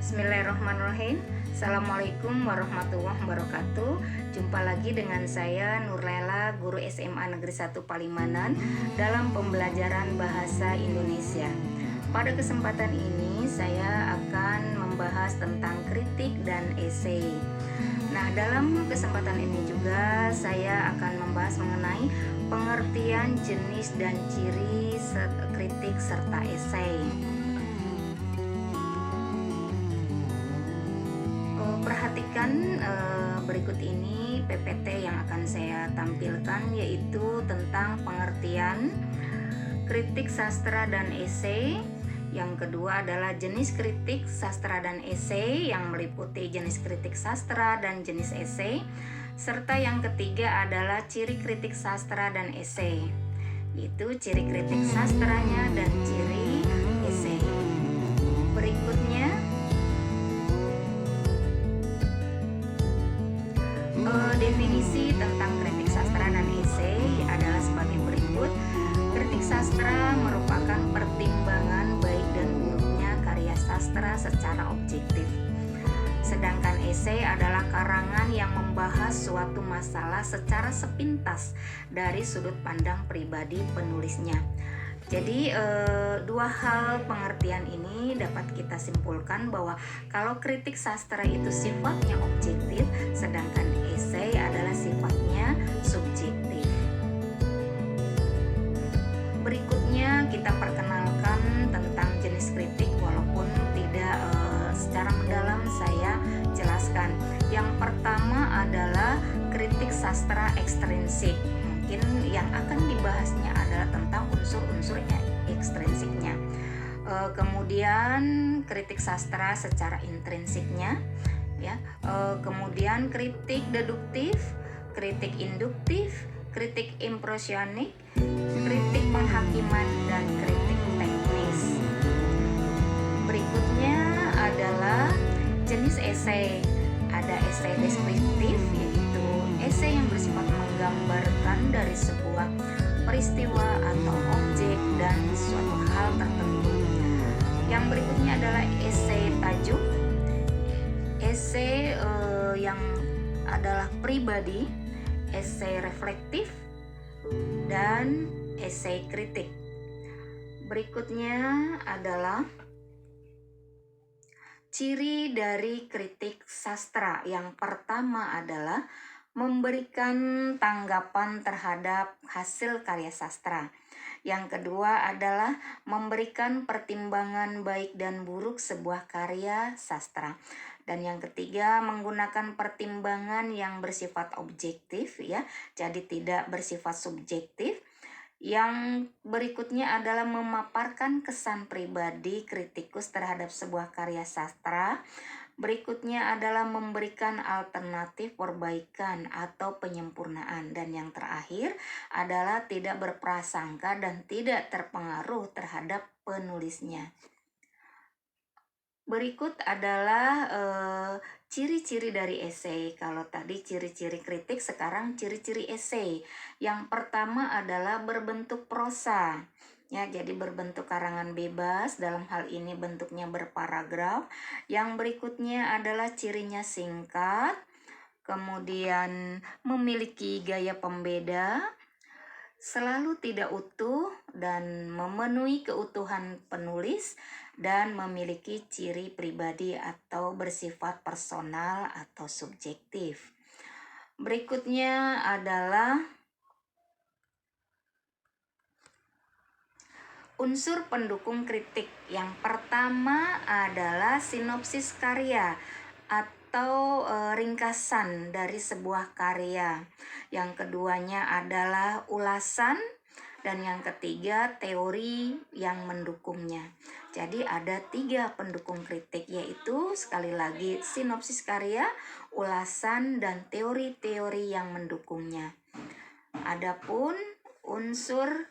Bismillahirrahmanirrahim. Assalamualaikum warahmatullahi wabarakatuh. Jumpa lagi dengan saya Nurlela, guru SMA Negeri 1 Palimanan dalam pembelajaran bahasa Indonesia. Pada kesempatan ini saya akan membahas tentang kritik dan esai. Nah, dalam kesempatan ini juga saya akan membahas mengenai pengertian jenis dan ciri kritik serta esai. Perhatikan berikut ini PPT yang akan saya tampilkan, yaitu tentang pengertian kritik sastra dan esai. Yang kedua adalah jenis kritik sastra dan esai yang meliputi jenis kritik sastra dan jenis esai. Serta yang ketiga adalah ciri kritik sastra dan esai, yaitu ciri kritik sastranya dan ciri esai. Berikutnya definisi tentang kritik sastra dan esai adalah sebagai berikut. Kritik sastra merupakan pertimbangan baik dan buruknya karya sastra secara objektif. Sedangkan esai adalah karangan yang membahas suatu masalah secara sepintas dari sudut pandang pribadi penulisnya. Jadi dua hal pengertian ini dapat kita simpulkan bahwa kalau kritik sastra itu sifatnya objektif, sedangkan esai adalah sifatnya subjektif. Berikutnya kita perkenalkan tentang jenis kritik, walaupun tidak secara mendalam saya jelaskan. Yang pertama adalah kritik sastra ekstrinsik. Mungkin yang akan dibahasnya adalah tentang unsur-unsur ekstrinsiknya. Kemudian kritik sastra secara intrinsiknya, ya. Kemudian kritik deduktif, kritik induktif, kritik impresionik, kritik penghakiman, dan kritik teknis. Berikutnya adalah jenis esai. Ada esai deskriptif, yaitu esai yang bersifat menggambarkan dari sebuah peristiwa atau objek dan suatu hal tertentu. Yang berikutnya adalah esai tajuk. Esai yang adalah pribadi, esai reflektif, dan esai kritik. Berikutnya adalah ciri dari kritik sastra. Yang pertama adalah memberikan tanggapan terhadap hasil karya sastra. Yang kedua adalah memberikan pertimbangan baik dan buruk sebuah karya sastra. Dan yang ketiga, menggunakan pertimbangan yang bersifat objektif, ya, jadi tidak bersifat subjektif. Yang berikutnya adalah memaparkan kesan pribadi kritikus terhadap sebuah karya sastra. Berikutnya adalah memberikan alternatif perbaikan atau penyempurnaan. Dan yang terakhir adalah tidak berprasangka dan tidak terpengaruh terhadap penulisnya. Berikut adalah ciri-ciri dari esai. Kalau tadi ciri-ciri kritik, sekarang ciri-ciri esai. Yang pertama adalah berbentuk prosa. Ya, jadi berbentuk karangan bebas, dalam hal ini bentuknya berparagraf. Yang berikutnya adalah cirinya singkat, kemudian memiliki gaya pembeda, selalu tidak utuh dan memenuhi keutuhan penulis, dan memiliki ciri pribadi atau bersifat personal atau subjektif. Berikutnya adalah unsur pendukung kritik. Yang pertama adalah sinopsis karya atau ringkasan dari sebuah karya. Yang keduanya adalah ulasan, dan yang ketiga teori yang mendukungnya. Jadi ada 3 pendukung kritik, yaitu sekali lagi sinopsis karya, ulasan, dan teori-teori yang mendukungnya. Adapun unsur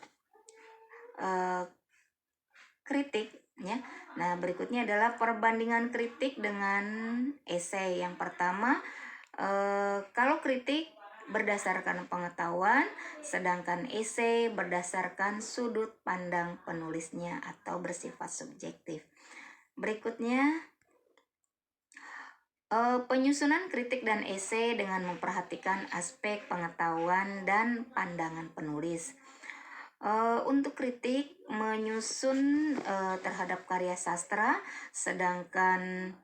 kritik, ya. Nah, berikutnya adalah perbandingan kritik dengan esai. Yang pertama, kalau kritik berdasarkan pengetahuan, sedangkan esai berdasarkan sudut pandang penulisnya atau bersifat subjektif. Berikutnya Penyusunan kritik dan esai dengan memperhatikan aspek pengetahuan dan pandangan penulis. Untuk kritik menyusun terhadap karya sastra, sedangkan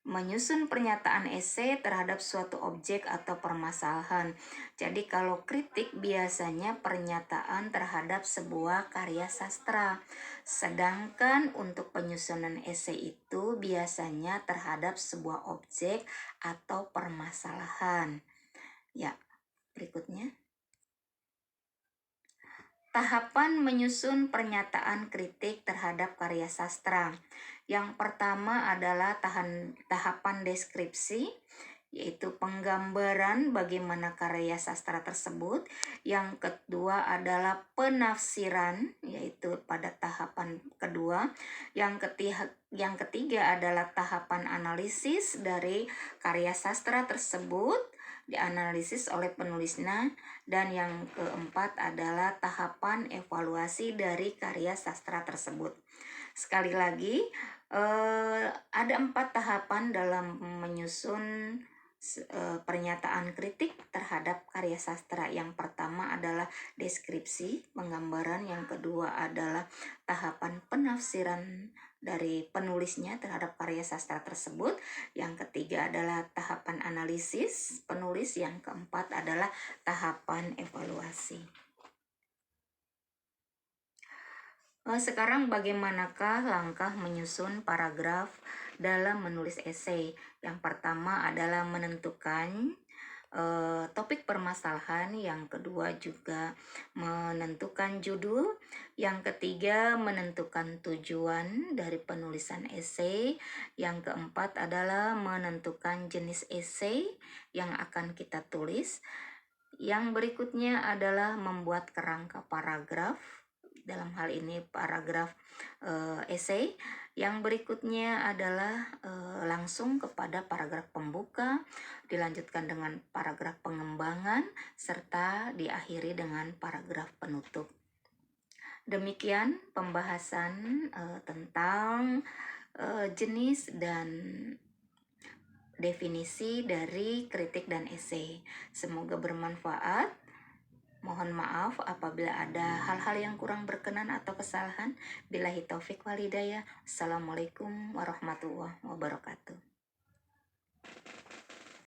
menyusun pernyataan esai terhadap suatu objek atau permasalahan. Jadi kalau kritik biasanya pernyataan terhadap sebuah karya sastra, sedangkan untuk penyusunan esai itu biasanya terhadap sebuah objek atau permasalahan. Ya, berikutnya. Tahapan menyusun pernyataan kritik terhadap karya sastra. Yang pertama adalah tahapan deskripsi, yaitu penggambaran bagaimana karya sastra tersebut. Yang kedua adalah penafsiran, yaitu pada tahapan kedua. Yang ketiga adalah tahapan analisis dari karya sastra tersebut, dianalisis oleh penulisnya. Dan yang keempat adalah tahapan evaluasi dari karya sastra tersebut. Sekali lagi, ada 4 tahapan dalam menyusun pernyataan kritik terhadap karya sastra. Yang pertama adalah deskripsi, penggambaran. Yang kedua adalah tahapan penafsiran dari penulisnya terhadap karya sastra tersebut. Yang ketiga adalah tahapan analisis penulis. Yang keempat adalah tahapan evaluasi. Sekarang bagaimanakah langkah menyusun paragraf dalam menulis esai? Yang pertama adalah menentukan topik permasalahan, yang kedua juga menentukan judul, yang ketiga menentukan tujuan dari penulisan esai, yang keempat adalah menentukan jenis esai yang akan kita tulis, yang berikutnya adalah membuat kerangka paragraf, dalam hal ini paragraf esai. Yang berikutnya adalah langsung kepada paragraf pembuka, dilanjutkan dengan paragraf pengembangan, serta diakhiri dengan paragraf penutup. Demikian pembahasan tentang jenis dan definisi dari kritik dan esai. Semoga bermanfaat. Mohon maaf apabila ada hal-hal yang kurang berkenan atau kesalahan. Billahi taufik wal hidayah. Assalamualaikum warahmatullahi wabarakatuh.